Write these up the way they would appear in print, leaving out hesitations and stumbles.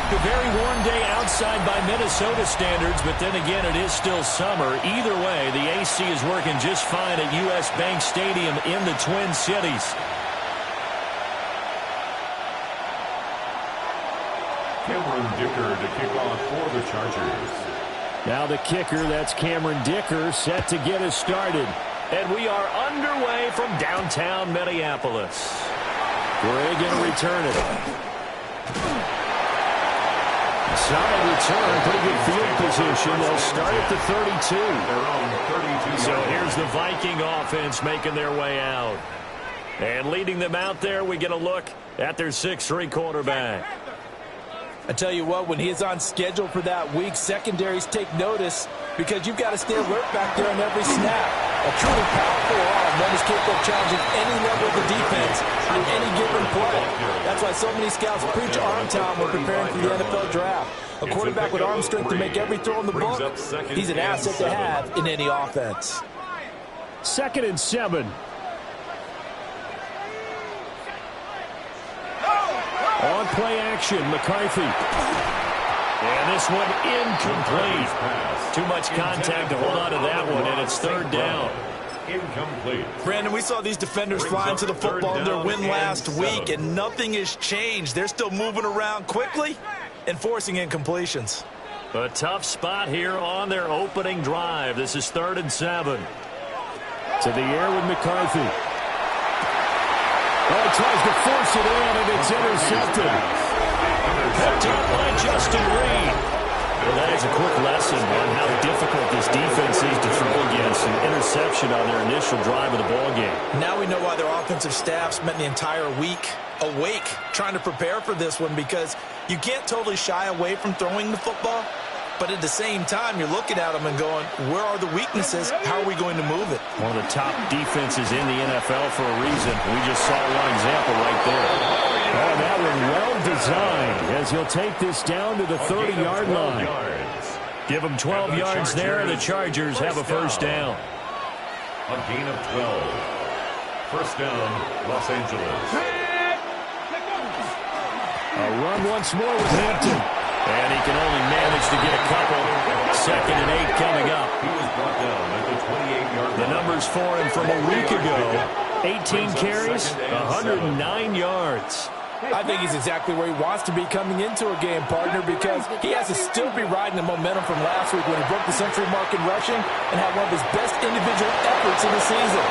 A very warm day outside by Minnesota standards, but then again, it is still summer. Either way, the AC is working just fine at U.S. Bank Stadium in the Twin Cities. Cameron Dicker to kick off for the Chargers. Now the kicker, that's Cameron Dicker, set to get us started. And we are underway from downtown Minneapolis. Gray going to return it. Solid return, pretty good field position. They'll start at the 32. Their own 32. So here's the Viking offense making their way out. And leading them out there, we get a look at their 6'3" quarterback. I tell you what, when he's on schedule for that week, secondaries take notice because you've got to stay alert back there on every snap. A truly powerful arm that is capable of challenging any level of the defense on any given play. That's why so many scouts preach arm talent when preparing for the NFL draft. A quarterback with arm strength to make every throw in the book, he's an asset to have in any offense. 2nd and 7. On play action, McCarthy. And this one incomplete. Too much contact to hold on to that one, and it's 3rd down. Incomplete. Brandon, we saw these defenders fly into the football in their win last week, and nothing has changed. They're still moving around quickly and forcing incompletions. A tough spot here on their opening drive. This is 3rd and 7. To the air with McCarthy. Oh, he tries to force it in, and it's intercepted. Picked up by Justin Reed. Well, that is a quick lesson on how difficult this defense is to throw against. An interception on their initial drive of the ballgame. Now we know why their offensive staff spent the entire week awake trying to prepare for this one, because you can't totally shy away from throwing the football. But at the same time, you're looking at them and going, where are the weaknesses? How are we going to move it? One of the top defenses in the NFL for a reason. We just saw one example right there. Oh, that one well designed as he'll take this down to the 30-yard line. Give them 12 yards there, and the Chargers have a first down. A gain of 12. First down, Los Angeles. A run once more with Hampton. And he can only manage to get a couple. 2nd and 8 coming up. He was brought down at the 28-yard line. The numbers for him from a week ago. 18 carries, 109 yards. I think he's exactly where he wants to be coming into a game, partner, because he has to still be riding the momentum from last week when he broke the century mark in rushing and had one of his best individual efforts of the season.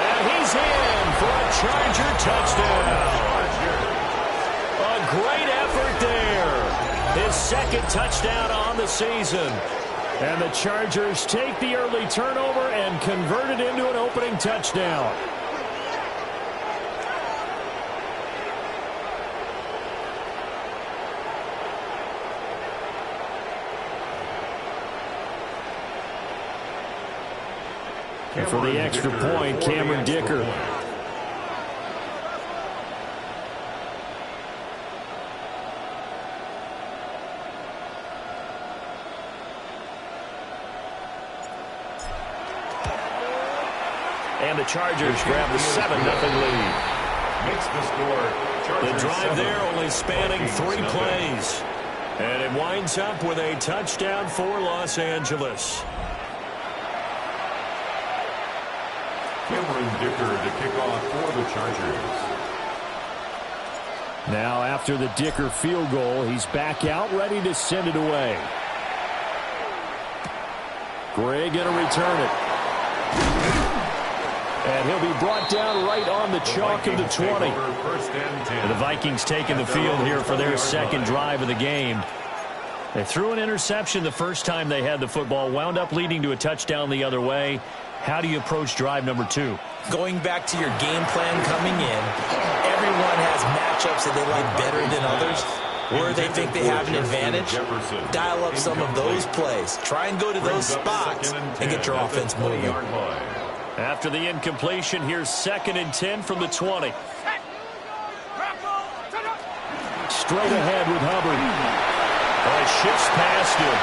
And he's in for a Charger touchdown. A great effort there. His 2nd touchdown on the season. And the Chargers take the early turnover and convert it into an opening touchdown. And for the extra point, Cameron Dicker. And the Chargers grab the 7-0 lead. Makes the score. The drive there only spanning 3 plays. And it winds up with a touchdown for Los Angeles. Cameron Dicker to kick off for the Chargers. Now after the Dicker field goal, he's back out ready to send it away. Gray going to return it. And he'll be brought down right on the chalk of the 20. And the Vikings taking the field here for their 2nd drive of the game. They threw an interception the first time they had the football, wound up leading to a touchdown the other way. How do you approach drive number 2? Going back to your game plan coming in, everyone has matchups that they like better than others. Where they think they have an advantage, dial up some of those plays. Try and go to those spots and get your offense moving. After the incompletion, here's 2nd and 10 from the 20. Straight ahead with Hubbard. Well, he shifts past him.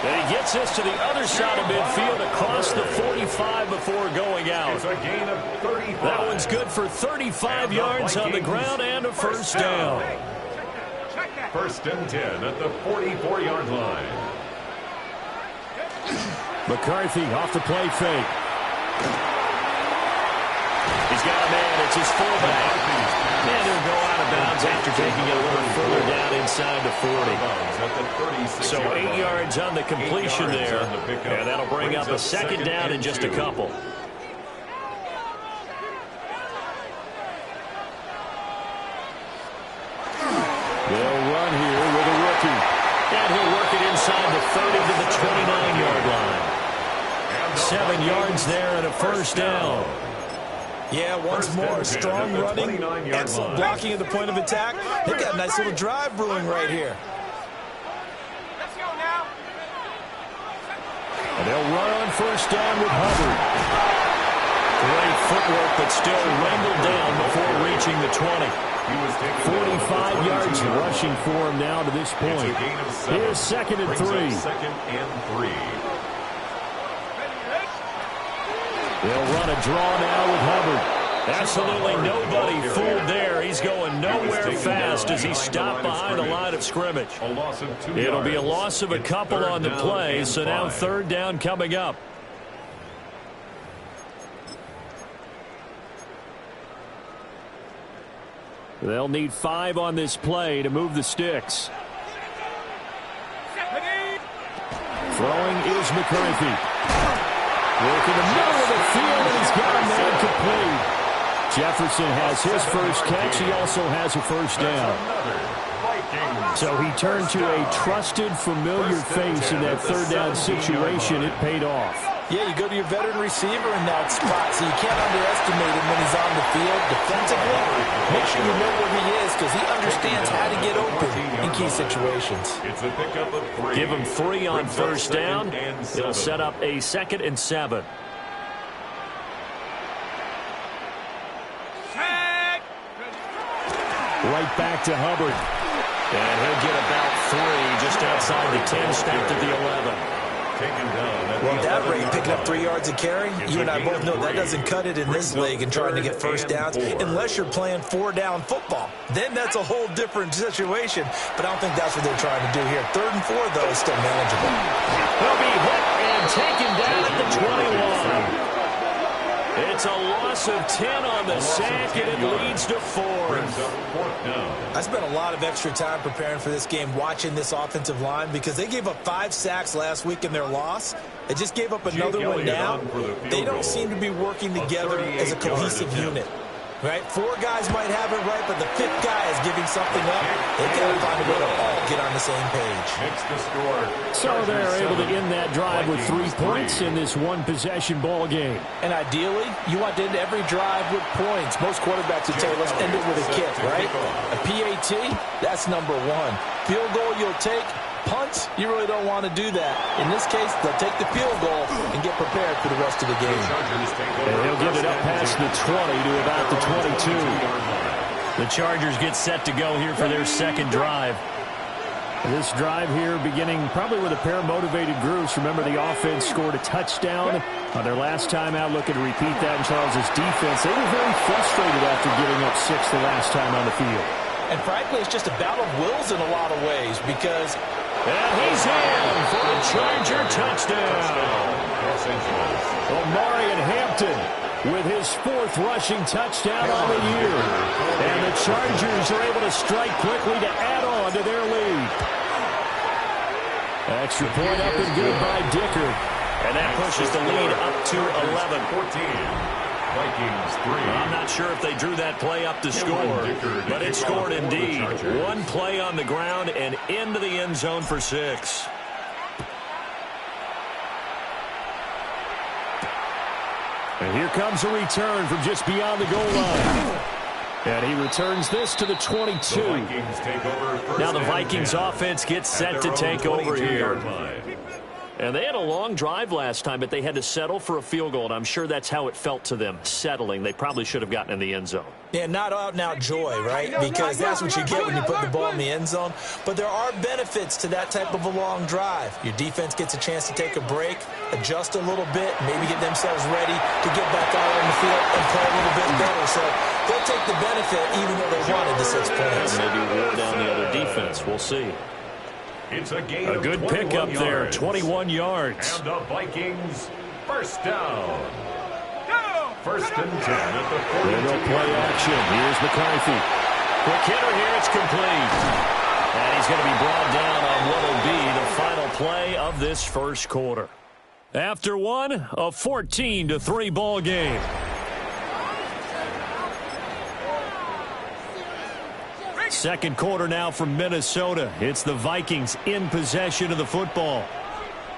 And he gets this to the other side of midfield across the 45 before going out. It's a gain of 35. That one's good for 35 yards on the ground and a first down. First and 10 at the 44-yard line. McCarthy off the play fake. He's got a man. It's his fullback. And he'll go out of bounds after taking it a little further down inside the 40. So 8 yards on the completion there. And that'll bring up a second down in just a couple. They'll run here with a rookie. And he'll work it inside the 30 to the 29-yard line. 7 yards there and a first down. Yeah, once more, strong running, excellent blocking at the point of attack. They've got a nice little drive brewing right here. Let's go now. And they'll run on first down with Hubbard. Great footwork, but still rumbled down before reaching the 20. 45 yards rushing for him now to this point. Here's second and 3. They'll run a draw now with Hubbard. Absolutely nobody fooled there. He's going nowhere fast as he stopped behind the line of scrimmage. It'll be a loss of a couple on the play, so now third down coming up. They'll need 5 on this play to move the sticks. Throwing is McCarthy. Working the middle of the field, and he's got a man complete. Jefferson has his first catch. He also has a first down. So he turned to a trusted, familiar face in that third down situation. It paid off. Yeah, you go to your veteran receiver in that spot, so you can't underestimate him when he's on the field defensively. Make sure you know where he is because he understands how to get open in key situations. Give him 3 on first down. It'll set up a second and 7. Right back to Hubbard. And he'll get about 3 just outside the 10, stacked at the 11. Well, that rate, picking up 3 yards a carry, you and I both know that doesn't cut it in this league and trying to get first downs unless you're playing 4-down football. Then that's a whole different situation, but I don't think that's what they're trying to do here. 3rd and 4, though, is still manageable. He'll be hit and taken down at the 21. It's a loss of 10 on the sack, and it leads to 4. I spent a lot of extra time preparing for this game, watching this offensive line, because they gave up 5 sacks last week in their loss. They just gave up another one now. They don't seem to be working together as a cohesive unit. Right? 4 guys might have it right, but the 5th guy is giving something up. They've got to find a way to all get on the same page. So they're able to end that drive with 3 points in this one-possession ball game. And ideally, you want to end every drive with points. Most quarterbacks would say, let's end it with a kick, right? A PAT, that's number 1. Field goal you'll take. Punts, you really don't want to do that. In this case, they'll take the field goal and get prepared for the rest of the game. And he'll get it up past the 20 to about the 22. The Chargers get set to go here for their second drive. This drive here beginning probably with a pair of motivated groups. Remember, the offense scored a touchdown on their last time out, looking to repeat that in Charles' defense. They were very frustrated after giving up 6 the last time on the field. And frankly, it's just a battle of wills in a lot of ways because... And he's in for a Charger touchdown. Omarion Hampton with his 4th rushing touchdown on the year. And the Chargers are able to strike quickly to add on to their lead. Extra point up and good by Dicker. And that pushes the lead up to 11. Vikings 3. I'm not sure if they drew that play up to score, but it scored indeed. 1 play on the ground and into the end zone for 6. And here comes a return from just beyond the goal line. And he returns this to the 22. Now the Vikings offense gets set to take over here. And they had a long drive last time, but they had to settle for a field goal, and I'm sure that's how it felt to them, settling. They probably should have gotten in the end zone. Yeah, not out-and-out joy, right? Because that's what you get when you put the ball in the end zone. But there are benefits to that type of a long drive. Your defense gets a chance to take a break, adjust a little bit, maybe get themselves ready to get back out on the field and play a little bit better. So they'll take the benefit even though they wanted the 6 points. Maybe wear down the other defense. We'll see. It's a gain A good pickup there, 21 yards. And the Vikings, first down. First and 10 at the 42. Little play action. Here's McCarthy. Quick hitter here. It's complete. And he's going to be brought down on what will be the final play of this first quarter. After one, a 14-3 ball game. Second quarter now from Minnesota. It's the Vikings in possession of the football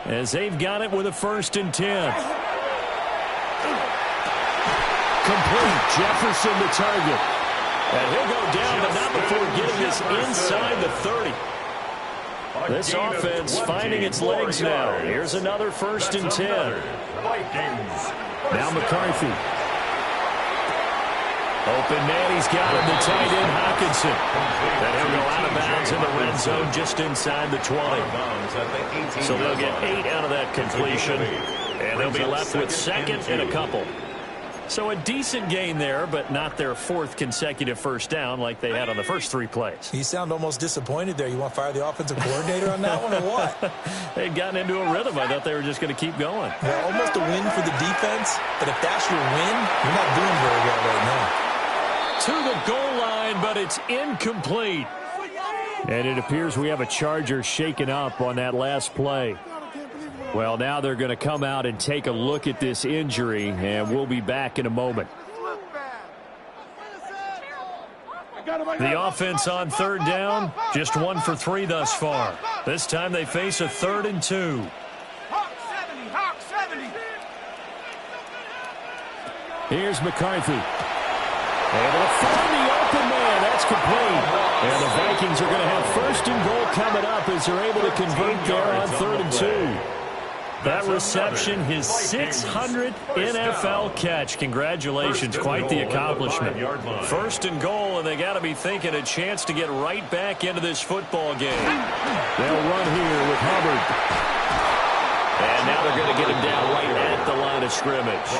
as they've got it with a 1st and 10. Complete. Jefferson the target. And he'll go down, but not before getting this inside the 30. This offense finding its legs now. Here's another 1st and 10. Now McCarthy. Open man, he's got him, the tight end, Hockenson. And he'll go out of bounds in the red zone just inside the 20. So they'll get 8 out of that completion. And they'll be left with 2nd and a couple. So a decent gain there, but not their 4th consecutive first down like they had on the first 3 plays. You sound almost disappointed there. You want to fire the offensive coordinator on that one or what? They'd gotten into a rhythm. I thought they were just going to keep going. Yeah, almost a win for the defense, but if that's your win, you're not doing very well right now. To the goal line, but it's incomplete. And it appears we have a Charger shaken up on that last play. Well, now they're going to come out and take a look at this injury, and we'll be back in a moment. The offense on 3rd down, just 1 for 3 thus far. This time they face a 3rd and 2. Here's McCarthy. Able to find the open man. That's complete. And the Vikings are going to have 1st and goal coming up as they're able to convert there on 3rd and 2. That reception, his 600th NFL catch. Congratulations. Quite the accomplishment. 1st and goal, and they got to be thinking a chance to get right back into this football game. They'll run here with Hubbard. And now they're going to get him down right at the line of scrimmage.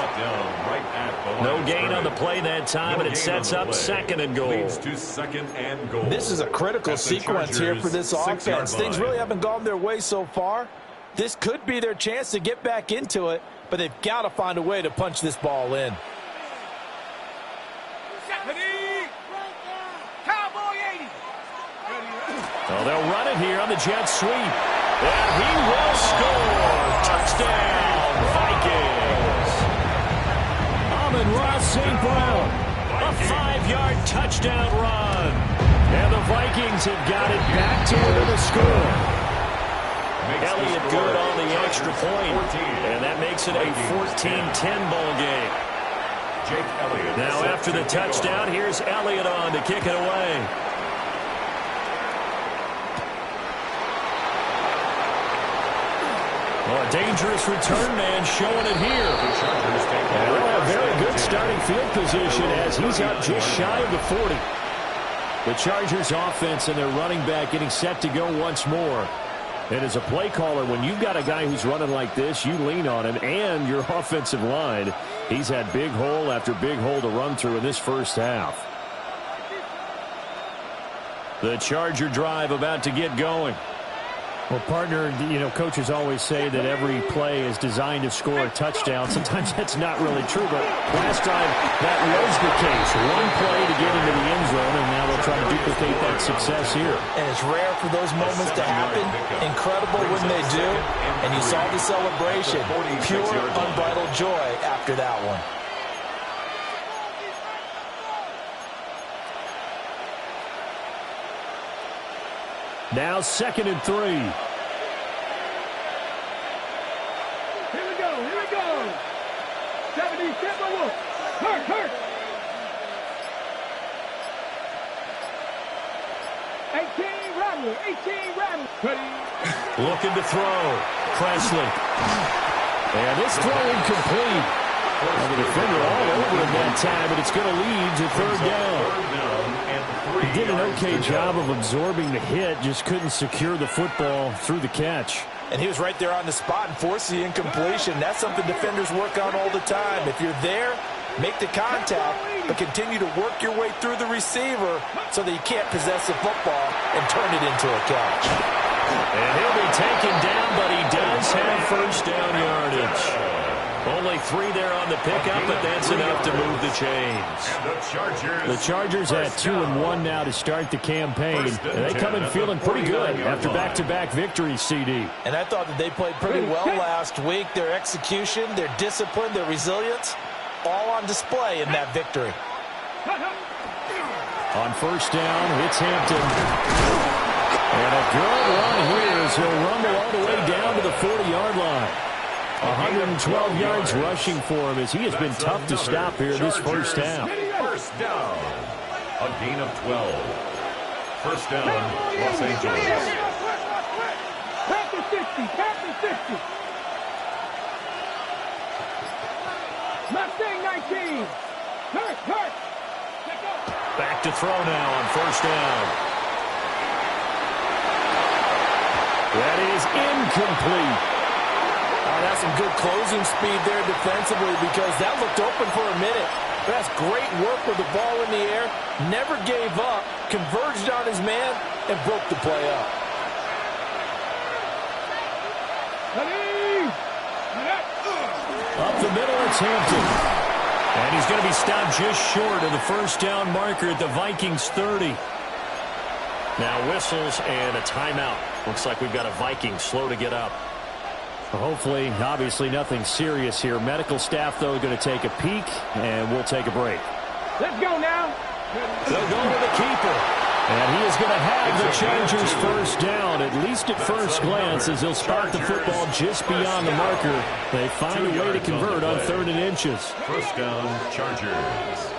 No gain on the play that time, and it sets up 2nd and goal. This is a critical sequence here for this offense. Things really haven't gone their way so far. This could be their chance to get back into it, but they've got to find a way to punch this ball in. Oh, they'll run it here on the jet sweep. And he will score. Touchdown, Vikings. Amon-Ra St. Brown. A 5-yard touchdown run. And the Vikings have got it back to within a score. Elliott good on the extra point. And that makes it a 14-10 ball game. Now after the touchdown, here's Elliott on to kick it away. Well, a dangerous return man showing it here. And they'll have very good starting field position as he's up just shy of the 40. The Chargers offense and their running back getting set to go once more. And as a play caller, when you've got a guy who's running like this, you lean on him and your offensive line. He's had big hole after big hole to run through in this first half. The Charger drive about to get going. Well, partner, you know, coaches always say that every play is designed to score a touchdown. Sometimes that's not really true, but last time that was the case. One play to get into the end zone, and now they'll try to duplicate that success here. And it's rare for those moments to happen. Incredible when they do. And you saw the celebration. Pure, unbridled joy after that one. Now 2nd and 3. Here we go. 70, Hurt. 18, run. Rattler. 18, Rattler. Looking to throw. Presley. And this throw incomplete. And the defender all over him that time, but it's going to lead to third down. He did an okay job of absorbing the hit, just couldn't secure the football through the catch. And he was right there on the spot and forced the incompletion. That's something defenders work on all the time. If you're there, make the contact, but continue to work your way through the receiver so that you can't possess the football and turn it into a catch. And he'll be taken down, but he does have first down yardage. Only 3 there on the pickup, but that's enough to move the chains. The Chargers at 2-1 now to start the campaign. And they come in feeling pretty good after back-to-back victories, CD. And I thought that they played pretty well last week. Their execution, their discipline, their resilience, all on display in that victory. On first down, it's Hampton. And a good run here as he'll rumble all the way down to the 40-yard line. 112 yards rushing for him as he has been tough to stop here this first half. First down. A gain of 12. First down, Los Angeles. Pass the 60. Pass the 60. Mustang 19. Hurt. Back to throw now on first down. That is incomplete. Oh, that's some good closing speed there defensively because that looked open for a minute. That's great work with the ball in the air. Never gave up, converged on his man, and broke the play up. Up the middle, it's Hampton. And he's going to be stopped just short of the first down marker at the Vikings 30. Now whistles and a timeout. Looks like we've got a Viking slow to get up. Hopefully, obviously nothing serious here. Medical staff, though, going to take a peek, and we'll take a break. Let's go now. They'll go to the keeper. And he is going to have the Chargers first down, at least at first glance, as he'll spot the football just beyond the marker. They find a way to convert on 3rd and inches. First down, Chargers.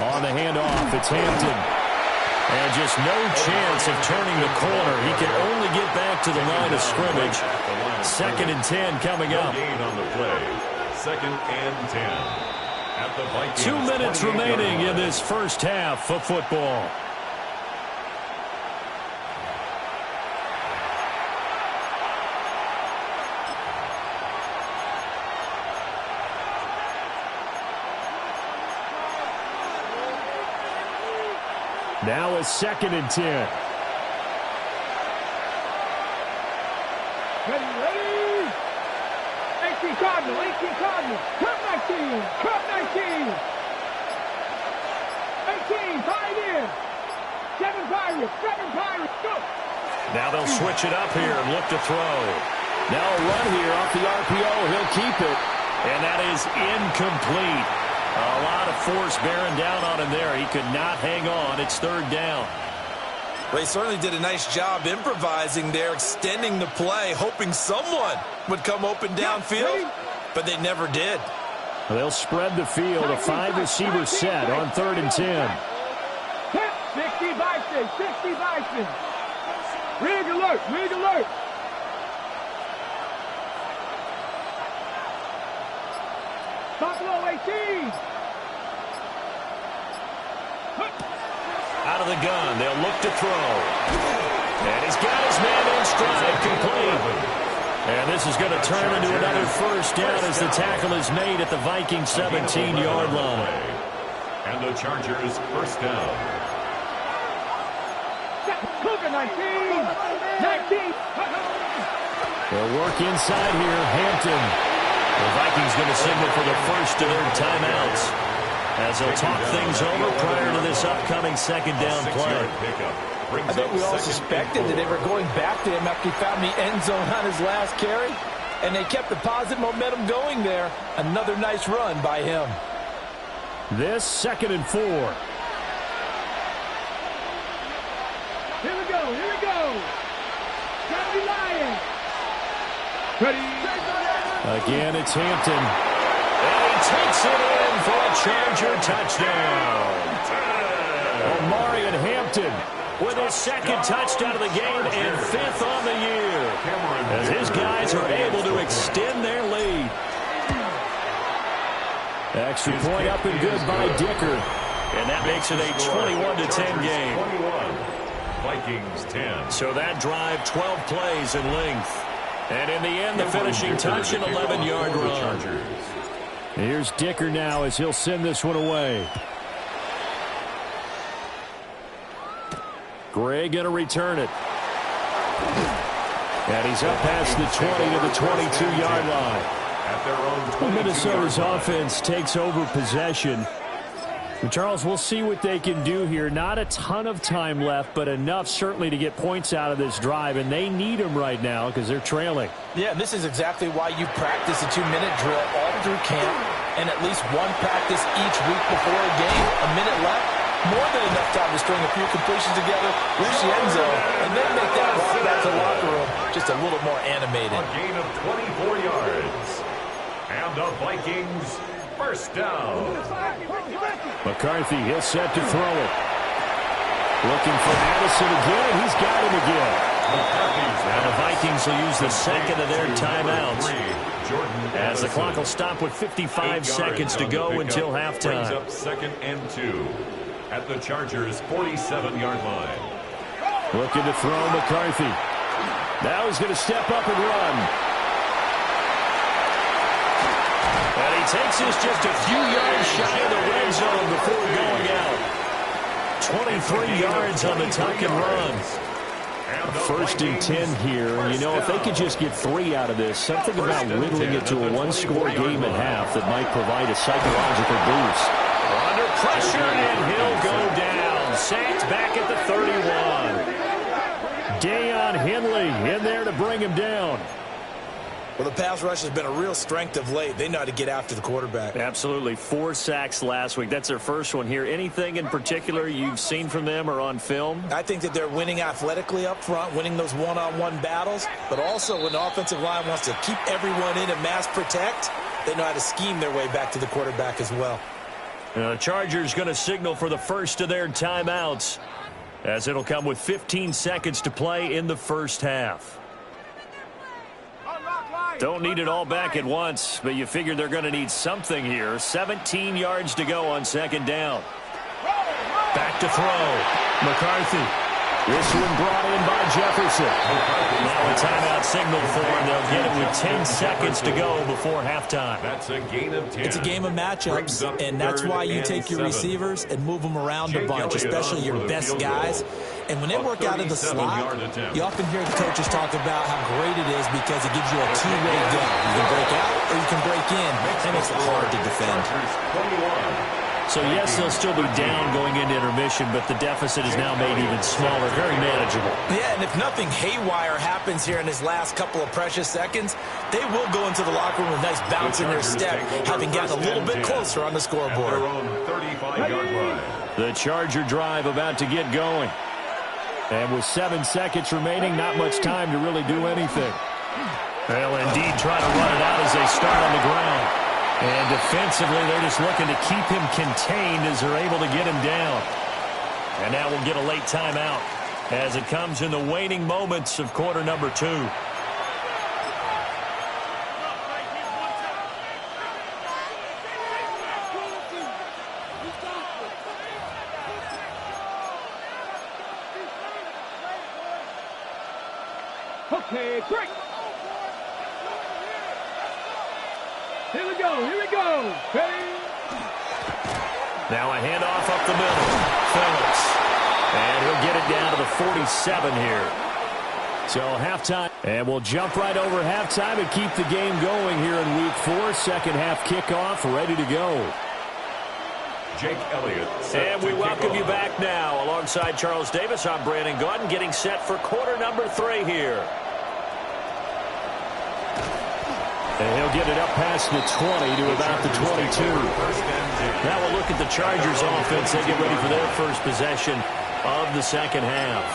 On the handoff, it's Hampton. And just no chance of turning the corner. He can only get back to the line of scrimmage. 2nd and 10 coming up. Gain on the play. 2nd and 10. At the Vikings 2 minutes remaining in this first half of football. Now it's 2nd and 10. Ready. 18 Cardinal. Cut 19. 18, 5 in. 7 Pirates. Go. Now they'll switch it up here and look to throw. Now a run here off the RPO. He'll keep it. And that is incomplete. A lot of force bearing down on him there. He could not hang on. It's 3rd down. They certainly did a nice job improvising there, extending the play, hoping someone would come open downfield, but they never did. They'll spread the field, a 5-receiver set on 3rd and 10. 60 Bison. Rig alert. Buffalo 18. Out of the gun, they'll look to throw. And he's got his man in stride, complete. And this is going to turn into another first down as the tackle is made at the Vikings 17-yard line. And the Chargers first down. 19. They'll work inside here, Hampton. The Vikings going to signal for the first of their timeouts as they'll talk things over prior to this upcoming 2nd down play. I think we all suspected that they were going back to him after he found the end zone on his last carry, and they kept the positive momentum going there. Another nice run by him. This 2nd and 4. Here we go. Gotta be lying. Again, it's Hampton. And he takes it in for a Charger touchdown. Omarion Hampton With his second touchdown of the game and 5th on the year. As his guys are able to extend their lead. Extra point up and good by Dicker. And that makes it a 21-10 game. 21, Vikings 10. So that drive, 12 plays in length. And in the end, the finishing touch, an 11-yard run. Here's Dicker now as he'll send this one away. Gray going to return it. And he's up past the 20 to the 22-yard line. At their own Minnesota's offense takes over possession. And Charles, we'll see what they can do here. Not a ton of time left, but enough certainly to get points out of this drive, and they need them right now because they're trailing. Yeah, this is exactly why you practice a 2-minute drill all through camp and at least one practice each week before a game. A minute left, more than enough time to string a few completions together, reach the end zone, and then make that walk back to the locker room just a little more animated. A gain of 24 yards. And the Vikings first down. McCarthy, he'll set to throw it. Looking for Addison again, and he's got him again. Now the Vikings will use the second of their timeouts, as the clock will stop with 55 seconds to go until halftime. Brings up 2nd and 2 at the Chargers' 47-yard line. Looking to throw McCarthy. Now he's going to step up and run. And he takes this just a few yards shy of the red zone before going out. 23 yards on the tuck and run. First and 10 here. And, you know, if they could just get 3 out of this, something about whittling it to a one-score game at half that might provide a psychological boost. Under pressure, and he'll go down. Sacked back at the 31. Deion Henley in there to bring him down. Well, the pass rush has been a real strength of late. They know how to get after the quarterback. Absolutely. 4 sacks last week. That's their first one here. Anything in particular you've seen from them or on film? I think that they're winning athletically up front, winning those one-on-one battles, but also when the offensive line wants to keep everyone in and mass protect, they know how to scheme their way back to the quarterback as well. The Chargers going to signal for the first of their timeouts, as it'll come with 15 seconds to play in the first half. Don't need it all back at once, but you figure they're going to need something here. 17 yards to go on 2nd down. Back to throw. McCarthy. This one brought in by Jefferson. Now a timeout signal for him. They'll get it with 10 seconds to go before halftime. That's a gain of 10. It's a game of matchups, and that's why you take your receivers and move them around a bunch, especially your best guys. And when they work out of the slot, you often hear the coaches talk about how great it is because it gives you a two-way go. You can break out or you can break in. That makes it hard to defend. So, yes, they'll still be down going into intermission, but the deficit is now made even smaller, very manageable. Yeah, and if nothing haywire happens here in his last couple of precious seconds, they will go into the locker room with a nice bounce in their step, having gotten a little bit closer on the scoreboard. The Charger drive about to get going. And with 7 seconds remaining, not much time to really do anything. They'll indeed try to run it out as they start on the ground. And defensively, they're just looking to keep him contained as they're able to get him down. And now we'll get a late timeout as it comes in the waning moments of quarter number 2. Okay, break. Here we go, here we go. Ready? Now a handoff up the middle. Phillips. And he'll get it down to the 47 here. So halftime. And we'll jump right over halftime and keep the game going here in Week 4. Second half kickoff ready to go. Jake Elliott. And we welcome you back now. Alongside Charles Davis, I'm Brandon Gaudin, getting set for quarter number 3 here. And he'll get it up past the 20 to about the 22. Now we'll look at the Chargers offense. They get ready for their first possession of the second half.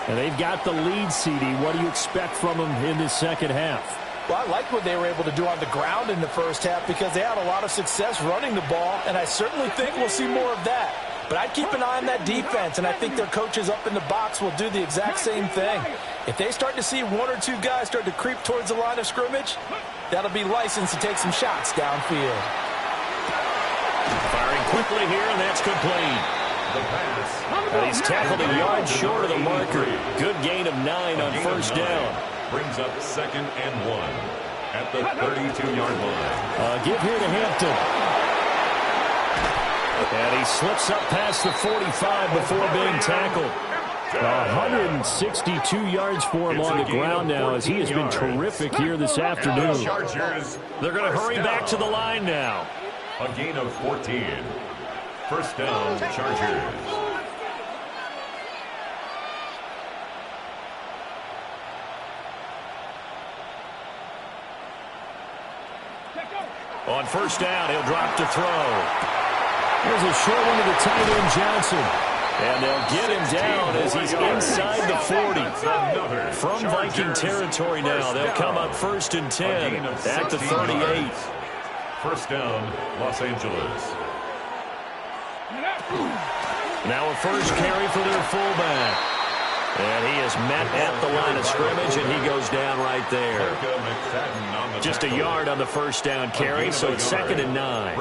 And they've got the lead, CD. What do you expect from them in this second half? Well, I liked what they were able to do on the ground in the first half because they had a lot of success running the ball, and I certainly think we'll see more of that. But I'd keep an eye on that defense, and I think their coaches up in the box will do the exact same thing. If they start to see one or two guys start to creep towards the line of scrimmage, that'll be licensed to take some shots downfield. Firing quickly here, and that's complete. He's tackled a yard short of the marker. Good gain of 9 on first down. Brings up 2nd and 1 at the 32-yard line. Give here to Hampton. And he slips up past the 45 before being tackled. 162 yards for him on the ground now as he has been terrific here this afternoon. They're going to hurry back to the line now. A gain of 14. First down, Chargers. On first down, he'll drop to throw. There's a short one to the tight end, Johnson. And they'll get him down as he's inside the 40. From Viking territory now, they'll come up 1st and 10 at the 38. First down, Los Angeles. Now a first carry for their fullback. And he is met at the line of scrimmage, and he goes down right there. Just a yard on the first down carry, so it's 2nd and 9.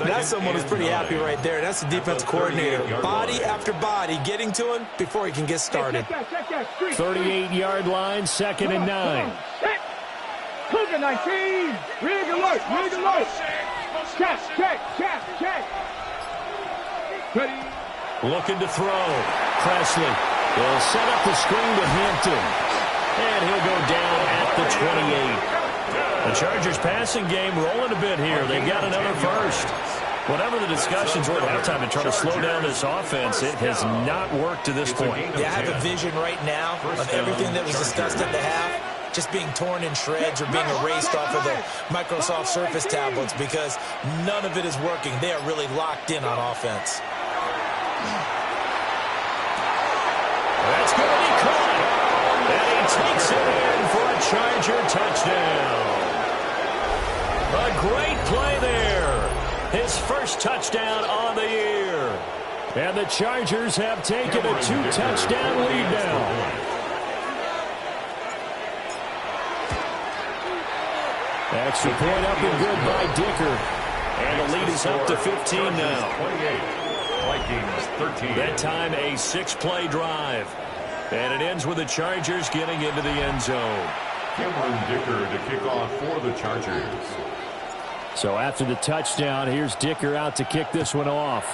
That's someone who's pretty happy right there. That's the defense coordinator. Body after body getting to him before he can get started. 38-yard line, 2nd and 9. Cougar 19. Rig alert. Rig alert. Check. Ready. Looking to throw. Presley. They'll set up the screen to Hampton. And he'll go down at the 28. The Chargers passing game rolling a bit here. They've got another first. Whatever the discussions were at halftime to try to slow down this offense, it has not worked to this point. Yeah, I have a vision right now of everything that was discussed at the half just being torn in shreds or being erased off of the Microsoft Surface tablets because none of it is working. They are really locked in on offense. That's going to be caught. And he takes it in for a Charger touchdown. A great play there. His first touchdown on the year. And the Chargers have taken a 2-touchdown lead now. Extra point up and good by Dicker. And the lead is up to 15 now. 28. Vikings 13. That time a 6-play drive. And it ends with the Chargers getting into the end zone. Cameron Dicker to kick off for the Chargers. So after the touchdown, here's Dicker out to kick this one off.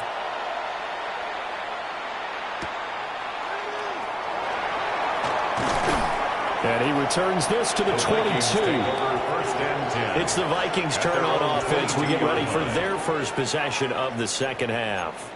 And he returns this to the 22. It's the Vikings' turn on offense. We get ready for their first possession of the second half.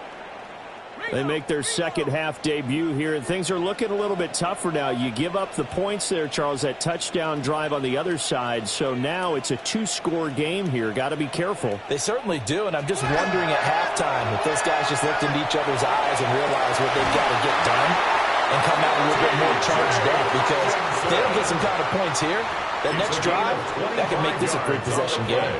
They make their second half debut here, and things are looking a little bit tougher now. You give up the points there, Charles, that touchdown drive on the other side. So now it's a 2-score game here. Got to be careful. They certainly do, and I'm just wondering at halftime if those guys just looked into each other's eyes and realized what they've got to get done and come out a little bit more charged up, because if they don't get some kind of points here, that next drive, that can make this a three-possession game.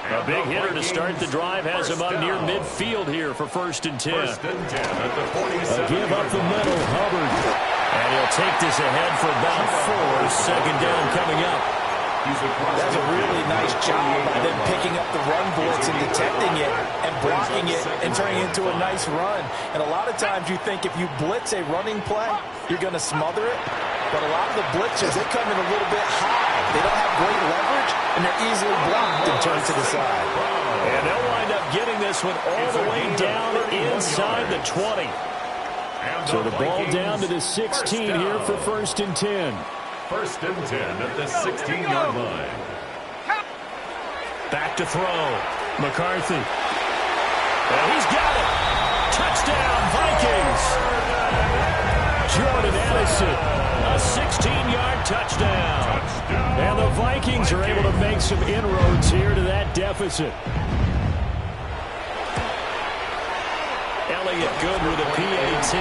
A big hitter to start the drive has him up near midfield here for 1st and 10. First and 10 at the 47. Give up the middle, Hubbard. And he'll take this ahead for about 4. Second down coming up. That's a really nice job by them picking up the run blitz and detecting it and blocking it and turning it into a nice run. And a lot of times you think if you blitz a running play, you're going to smother it. But a lot of the blitzers, they come in a little bit high. They don't have great leverage, and they're easily blocked and turned to the side. And they'll wind up getting this one all the way down inside the 20. So the ball down to the 16 here for 1st and 10. 1st and 10 at the 16-yard line. Back to throw. McCarthy. And he's got it. Touchdown, Vikings. Jordan Addison. A 16-yard touchdown. And the Vikings are able to make some inroads here to that deficit. Elliott good with a PAT.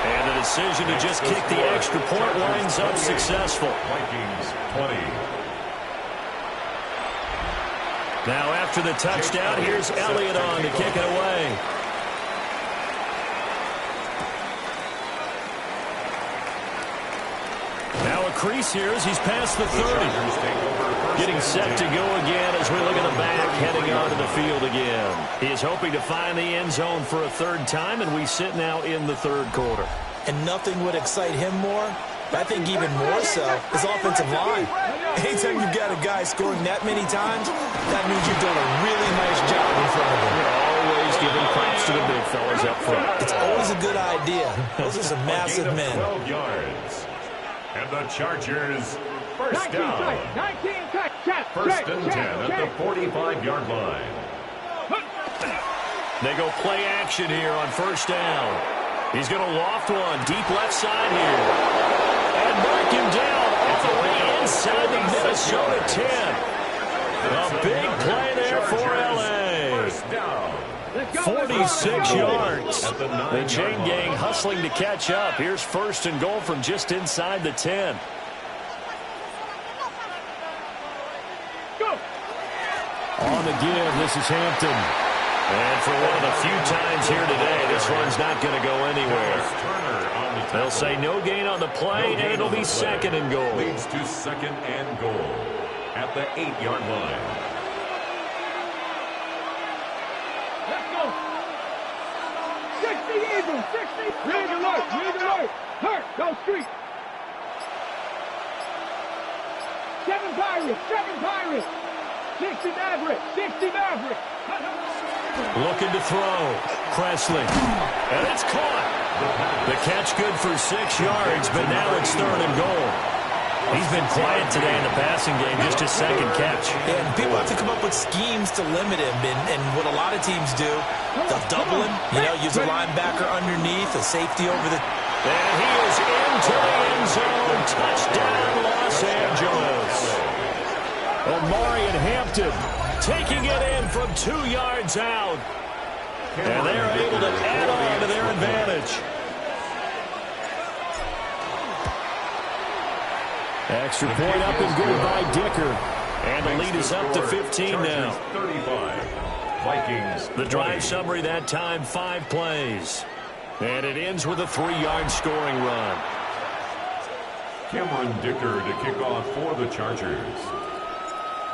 And the decision to just kick the extra point winds up successful. Vikings 20. Now after the touchdown, here's Elliott on to kick it away. Now a crease here as he's past the 30. Getting set to go again as we look at the back heading onto the field again. He is hoping to find the end zone for a third time, and we sit now in the third quarter. And nothing would excite him more, but I think even more so, his offensive line. Anytime you've got a guy scoring that many times, that means you're doing a really nice job in front of him. You're always giving props to the big fellas up front. It's always a good idea. Those are some massive men. 12 yards. And the Chargers, first down. 19 touch. First and 10 at the 45-yard line. They go play action here on first down. He's going to loft one deep left side here. And mark him down all the way inside the Minnesota 10. A big play there for L.A. First down. 46 yards. The chain gang hustling to catch up. Here's first and goal from just inside the 10. On the give, this is Hampton. And for one of the few times here today, this one's not going to go anywhere. They'll say no gain on the play, and it'll be second and goal. Leads to second and goal at the 8-yard line. Let's go. 60 Eagles, 60. Read alert. Hurt, go street. 7 Pirates. 60 Maverick. Looking to throw. Presley. And it's caught. The catch good for 6 yards, but now it's third and goal. He's been quiet today in the passing game, just his second catch. And people have to come up with schemes to limit him. And what a lot of teams do, they'll double him, use a linebacker underneath, a safety over the... And he is into the end zone. Touchdown, Los Angeles. Omari and Hampton taking it in from 2 yards out. And they're able to add on to their advantage. Extra point up and good by Dicker. And the lead is up to 15 now. 35. Vikings. The drive summary that time, 5 plays. And it ends with a 3-yard scoring run. Cameron Dicker to kick off for the Chargers.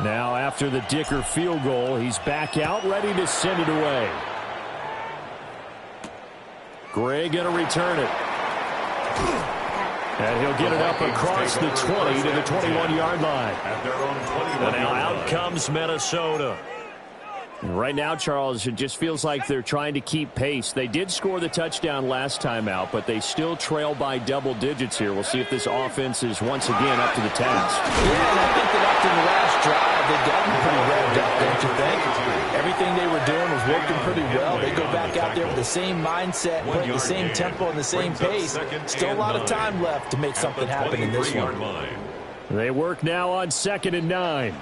Now after the Dicker field goal, he's back out, ready to send it away. Gray going to return it. And he'll get it up across the 20 to the 21-yard line. At their own 21. And now out comes Minnesota. And right now, Charles, it just feels like they're trying to keep pace. They did score the touchdown last time out, but they still trail by double digits here. We'll see if this offense is once again up to the task. Yeah, and I think that after the last drive, they've gotten pretty revved up, don't you think? Everything they were doing was working pretty well. They go back out there with the same mindset, put the same tempo and the same pace. Still a lot of time left to make something happen in this one. They work now on 2nd and 9.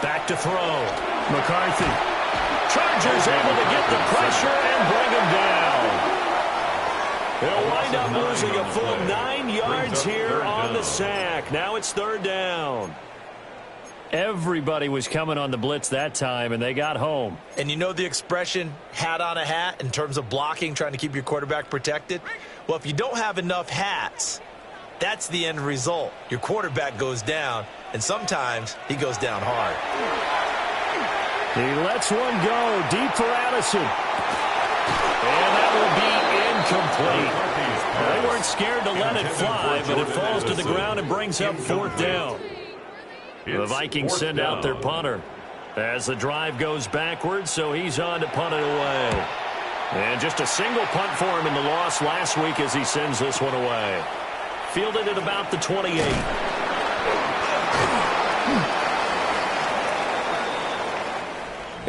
Back to throw. McCarthy. Chargers able to get the pressure and bring him down. They'll wind up losing a full 9 yards here on the sack. Now it's third down. Everybody was coming on the blitz that time, and they got home. And you know the expression, hat on a hat, in terms of blocking, trying to keep your quarterback protected? Well, if you don't have enough hats, that's the end result. Your quarterback goes down, and sometimes he goes down hard. He lets one go deep for Addison. And that will be incomplete. They weren't scared to let it fly, but it falls to the ground and brings up fourth down. The Vikings send out their punter as the drive goes backwards, so he's on to punt it away. And just a single punt for him in the loss last week as he sends this one away. Fielded at about the 28.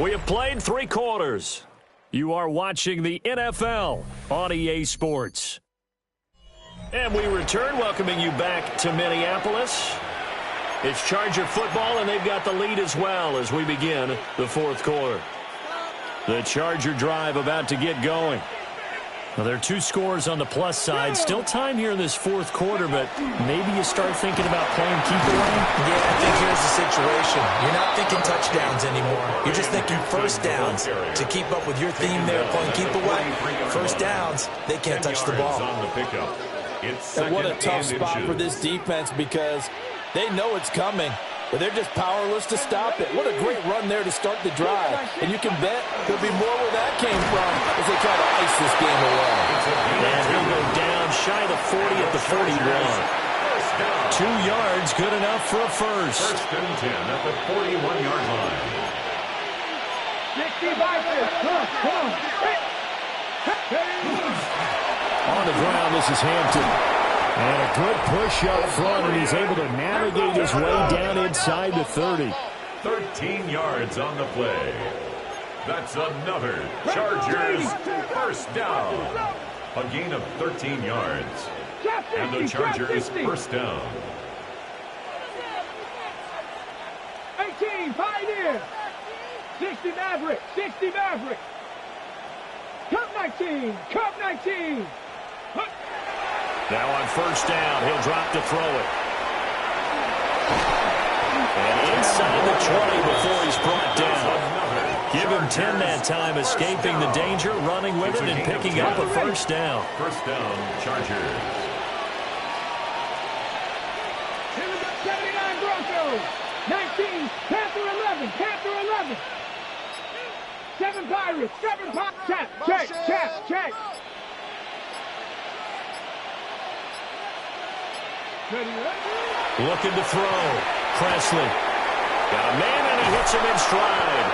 We have played 3 quarters. You are watching the NFL on EA Sports. And we return, welcoming you back to Minneapolis. It's Charger football, and they've got the lead as well as we begin the fourth quarter. The Charger drive about to get going. Well, there are 2 scores on the plus side. Still time here in this fourth quarter, but maybe you start thinking about playing keep away. Yeah, I think here's the situation. You're not thinking touchdowns anymore. You're just thinking first downs. To keep up with your theme there, playing keep away, first downs, they can't touch the ball. And what a tough spot for this defense because they know it's coming, but they're just powerless to stop it. What a great run there to start the drive. And you can bet there'll be more where that came from as they try to ice this game away. And he'll go down shy of the 40 at the 41. 2 yards, good enough for a first. First and 10 at the 41-yard line. 65. On the ground, this is Hampton. And a good push up front, and he's able to navigate his way down inside the 30. 13 yards on the play. That's another Chargers first down. A gain of 13 yards. And the Chargers first down. 18, Pioneer. 60 Maverick, 60 Maverick. Cup 19, Cup 19. Now on first down, he'll drop to throw it. And inside the 20 before he's brought down. Give him 10 that time, escaping the danger, running with it, and picking up a first down. First down, Chargers. 79 Broncos. 19, Panther 11, Panther 11. 7 Pirates, 7 Pirates. Check. Looking to throw. Presley. Got a man, and he hits him in stride.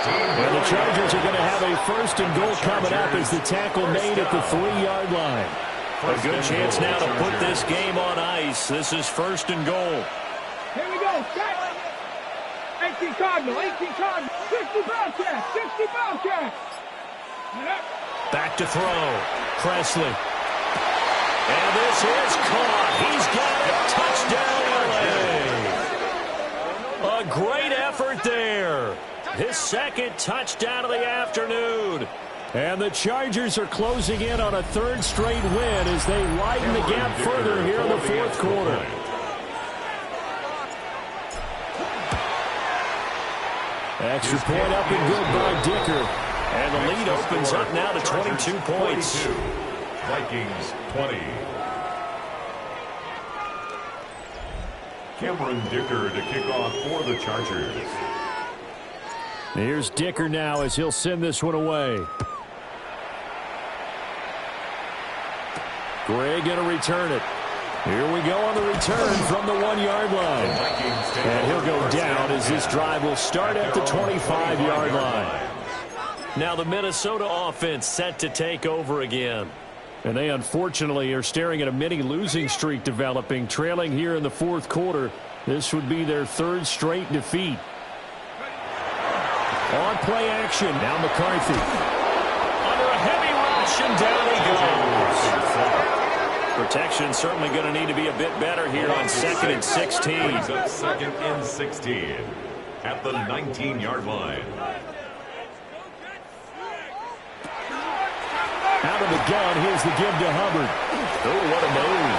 And the Chargers are going to have a first and goal coming up as the tackle made at the 3-yard line. A good chance now to put this game on ice. This is first and goal. Here we go, set. 18 Cardinal, 60 Bobcats, 60 Bobcats. Back to throw. Presley. And this is caught. He's got it. Touchdown, LA. A great effort there. His second touchdown of the afternoon. And the Chargers are closing in on a 3rd straight win as they widen the gap further here in the fourth quarter. Extra point up and good by Dicker. And the lead opens up now to 22 points. Vikings 20. Cameron Dicker to kick off for the Chargers. Here's Dicker now as he'll send this one away. Gray going to return it. Here we go on the return from the 1-yard line. And he'll go down as this drive will start at the 25-yard line. Now the Minnesota offense set to take over again. And they unfortunately are staring at a mini losing streak developing, trailing here in the fourth quarter. This would be their 3rd straight defeat. On play action, now McCarthy. Under a heavy rush, and down he goes. Protection certainly going to need to be a bit better here on 2nd and 16. 2nd and 16 at the 19-yard line. Out of the gun, here's the give to Hubbard. Oh, what a move.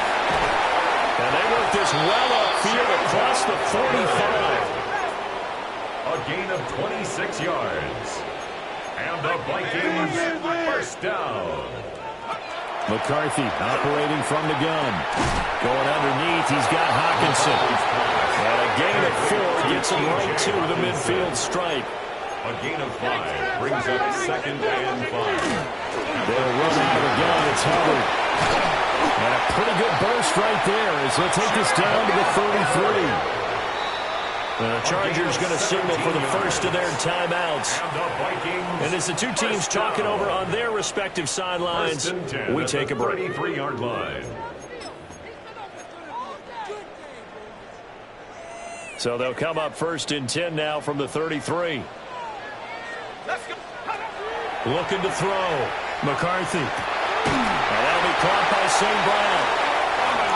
And they work this well upfield across the 45. A gain of 26 yards. And the Vikings first down. McCarthy operating from the gun. Going underneath, he's got Hawkinson. And a gain of 4 gets him right to the midfield stripe. A gain of 5 brings up 2nd and 5. They'll run out of the gun. It's Hubbard. And a pretty good burst right there as they'll take this down to the 33. The Chargers going to signal for the first of their timeouts. And as the two teams talking over on their respective sidelines, we take a break. 33-yard line. So they'll come up 1st and 10 now from the 33. Looking to throw. McCarthy. And that'll be caught by St. Brown.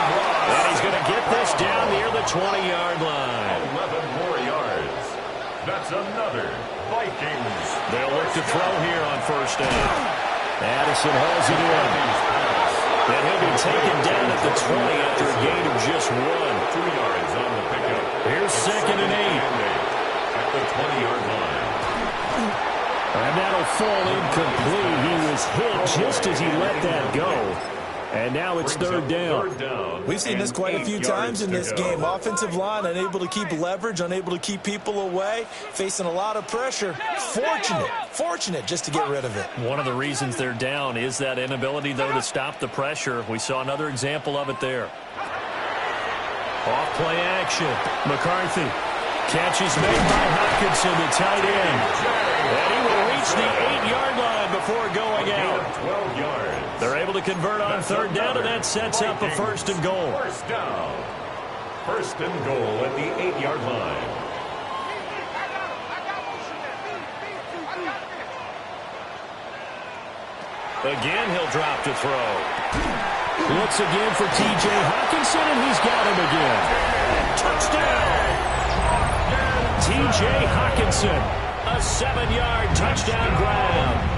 And he's going to get this down near the 20-yard line. 11 more yards. That's another Vikings. They'll look to throw here on first down. Addison hauls it in. And he'll be taken down at the 20 after a gain of just 1. 2 yards on the pickup. Here's 2nd and 8. At the 20-yard line. And that'll fall incomplete. He was hit just as he let that go. And now it's third down. We've seen this quite a few times in this game. Offensive line unable to keep leverage, unable to keep people away, facing a lot of pressure. Fortunate just to get rid of it. One of the reasons they're down is that inability, though, to stop the pressure. We saw another example of it there. Off play action. McCarthy. Catch is made by Hockenson, the tight end. And he will reach the 8-yard line before going out. 12 yards. They're able to convert on third down, and that sets up a first and goal. First down. First and goal at the 8-yard line. Again, he'll drop to throw. Looks again for T.J. Hockenson, and he's got him again. Touchdown! T.J. Hockenson. A 7-yard touchdown grab.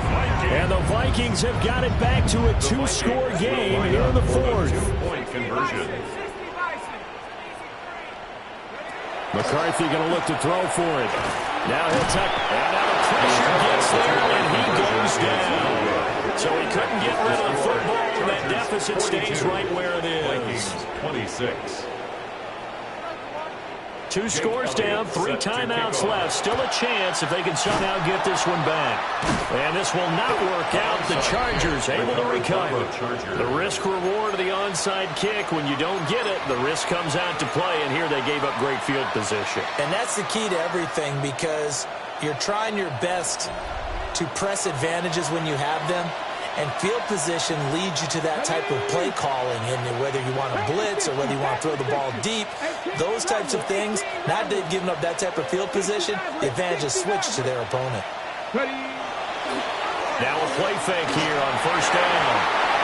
And the Vikings have got it back to a 2-score game here in the fourth. 2-point conversion. McCarthy going to look to throw for it. Now he'll tuck. And now the pressure gets there, and he goes down. So he couldn't get rid of the football, and that deficit stays right where it is. Vikings 26. 2 scores down, 3 timeouts left. Still a chance if they can somehow get this one back. And this will not work out. The Chargers able to recover. The risk-reward of the onside kick. When you don't get it, the risk comes out to play. And here they gave up great field position. And that's the key to everything, because you're trying your best to press advantages when you have them. And field position leads you to that type of play calling, and whether you want to blitz or whether you want to throw the ball deep, those types of things. Now that they've given up that type of field position, the advantage is switched to their opponent. Now a play fake here on first down.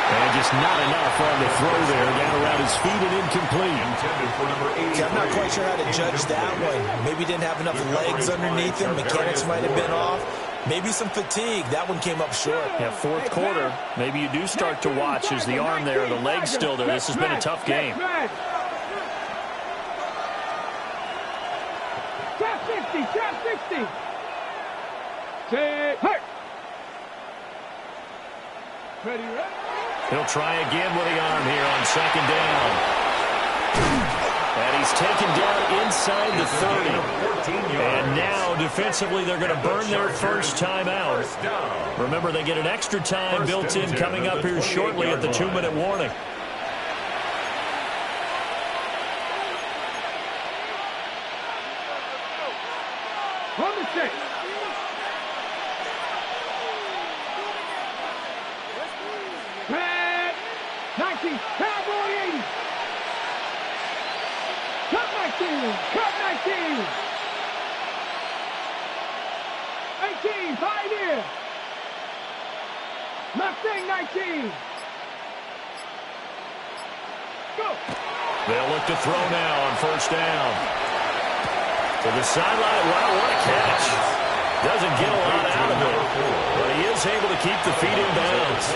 And just not enough on the throw there. Down around his feet and incomplete. See, I'm not quite sure how to judge that one. Maybe didn't have enough legs underneath him. Mechanics might have been off. Maybe some fatigue. That one came up short. Yeah, fourth quarter. Maybe you do start to watch as the arm there, the leg's still there. This has been a tough game. Trap 60, trap 60. Say, hurt. Ready, ready. He'll try again with the arm here on second down. And he's taken down inside the 30. And now, defensively, they're going to burn their first time out. Remember, they get an extra time built in coming up here shortly at the 2-minute warning. On the 6. Red 19, Cowboy 80. Cut 19, cut 19. 18, Pioneer. Mustang 19. Go. They'll look to throw now on first down. To the sideline. Wow, what a catch. Doesn't get a lot out of it, but he is able to keep the feet in bounds.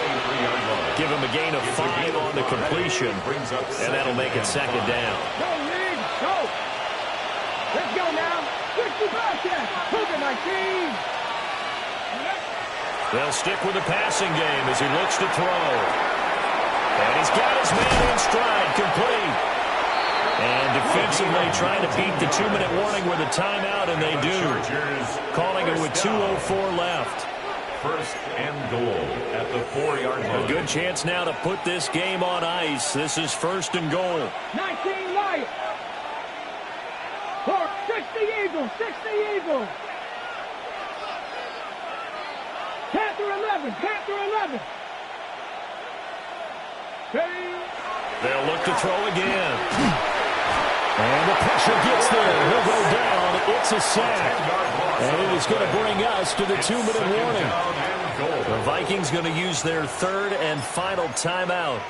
Give him a gain of 5 on the completion, and that'll make it second down. Go, League, go. Let's go now. 60 Bobcats. Cougar 19. They'll stick with the passing game as he looks to throw. And he's got his man in stride, complete. And defensively trying to beat the 2-minute warning with a timeout, and they do. Calling it with 2:04 left. First and goal at the 4-yard line. A good chance now to put this game on ice. This is first and goal. 19 Lions. For 60 Eagles, 60 Eagles. Panther 11, Panther 11. They'll look to throw again. And the pressure gets there. He'll go down. It's a sack. And it is going to bring us to the 2-minute warning. The Vikings going to use their third and final timeout.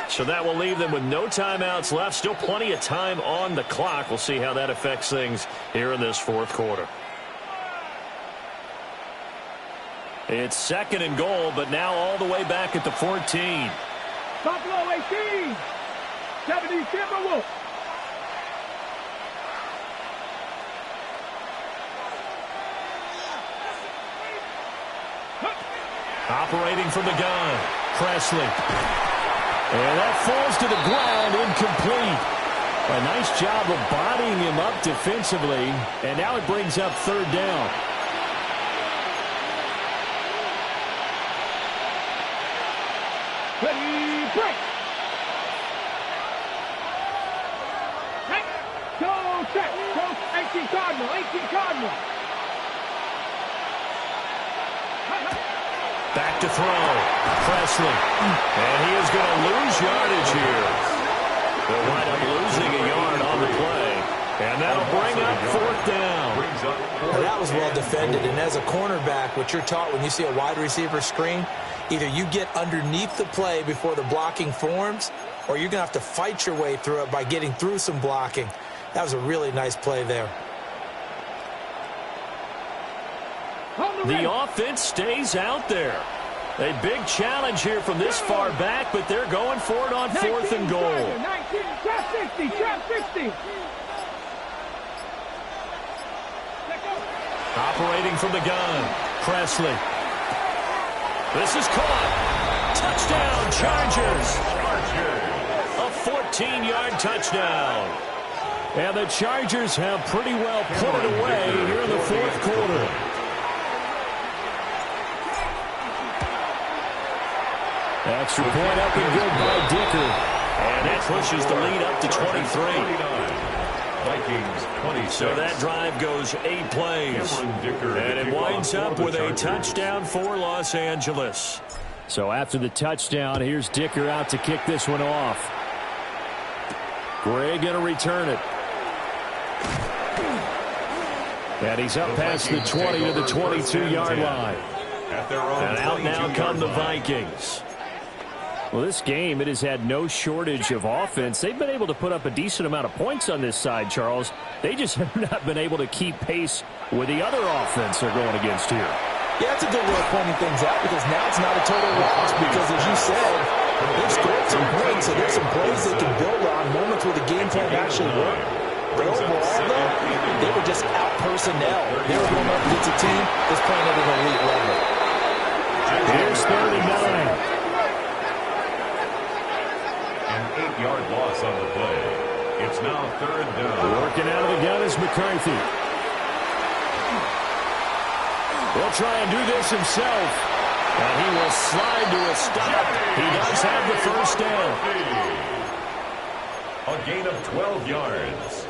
So that will leave them with no timeouts left. Still plenty of time on the clock. We'll see how that affects things here in this fourth quarter. It's 2nd and goal, but now all the way back at the 14. Buffalo 18. 70 Timberwolves. Operating from the gun, Presley. And that falls to the ground, incomplete. A nice job of bodying him up defensively, and now it brings up 3rd down. Ready, break. Go check. Go 18 Cardinal, 18 Cardinal. Back to throw. Presley. And he is going to lose yardage here. They'll wind up losing a yard on the play. And that'll bring up 4th down. Well, that was well defended. And as a cornerback, what you're taught when you see a wide receiver screen, either you get underneath the play before the blocking forms, or you're going to have to fight your way through it by getting through some blocking. That was a really nice play there. The offense stays out there. A big challenge here from this far back, but they're going for it on 4th and goal. 19, trap 60, trap 60. Operating from the gun, Presley. This is caught. Touchdown, Chargers. A 14-yard touchdown. And the Chargers have pretty well put it away here in the 4th quarter. Extra point up and good by Dicker. And that pushes the lead up to 23. Vikings 26. So that drive goes 8 plays. And it winds up with a touchdown for Los Angeles. So after the touchdown, here's Dicker out to kick this one off. Gray going to return it. And he's up past the 20 to the 22-yard line. And out now come the Vikings. Well, this game, it has had no shortage of offense. They've been able to put up a decent amount of points on this side, Charles. They just have not been able to keep pace with the other offense they're going against here. Yeah, that's a good way of pointing things out, because now it's not a total loss, because as you said, they've scored some points, so there's some plays they can build on, moments where the game plan actually worked. But overall, though, they were just out personnel. They were going up against a team that's playing at an elite level. Here's 3rd and 9. An 8-yard loss on the play. It's now 3rd down. Working out of the gun is McCarthy. He'll try and do this himself. And he will slide to a stop. He does have the 1st down. A gain of 12 yards.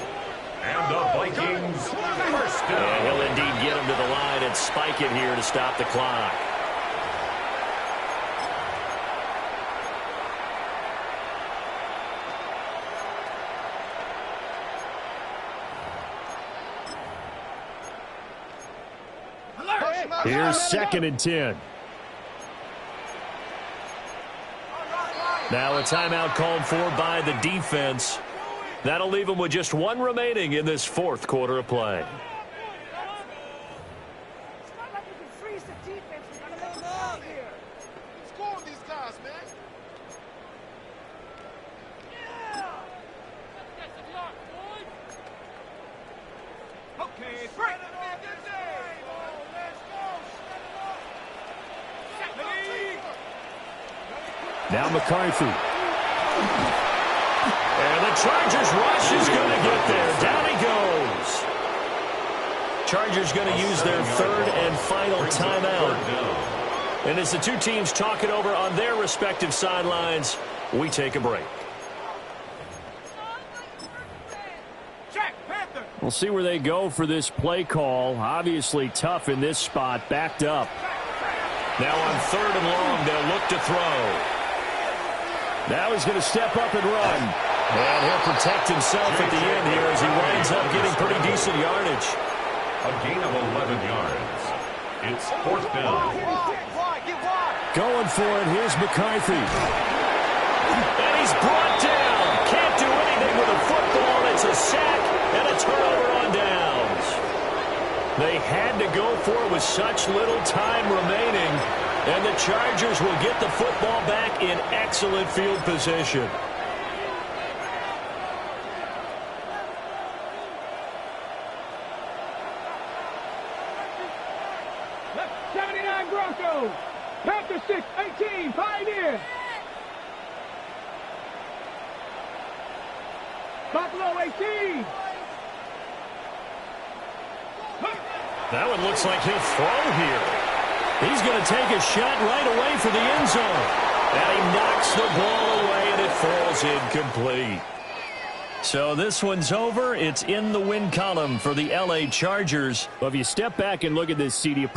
And the Vikings 1st down. And he'll indeed get him to the line and spike it here to stop the clock. Here's 2nd and 10. Now a timeout called for by the defense. That'll leave them with just 1 remaining in this 4th quarter of play. Now McCarthy. And the Chargers rush is going to get there. Down he goes. Chargers going to use their 3rd and final timeout. And as the two teams talk it over on their respective sidelines, we take a break. We'll see where they go for this play call. Obviously tough in this spot, backed up. Now on 3rd and long, they'll look to throw. Now he's going to step up and run. And he'll protect himself at the end here as he winds up getting pretty decent yardage. A gain of 11 yards. It's 4th down. Going for it. Here's McCarthy. And he He's brought down. Can't do anything with a football. It's a sack and a turnover on downs. They had to go for it with such little time remaining. And the Chargers will get the football back in excellent field position. Left 79 Broncos. Panther 6, 18, Pioneer. Buffalo 18. That one looks like he'll throw here. He's going to take a shot right away for the end zone. And he knocks the ball away, and it falls incomplete. So this one's over. It's in the win column for the L.A. Chargers. Well, if you step back and look at this, CD,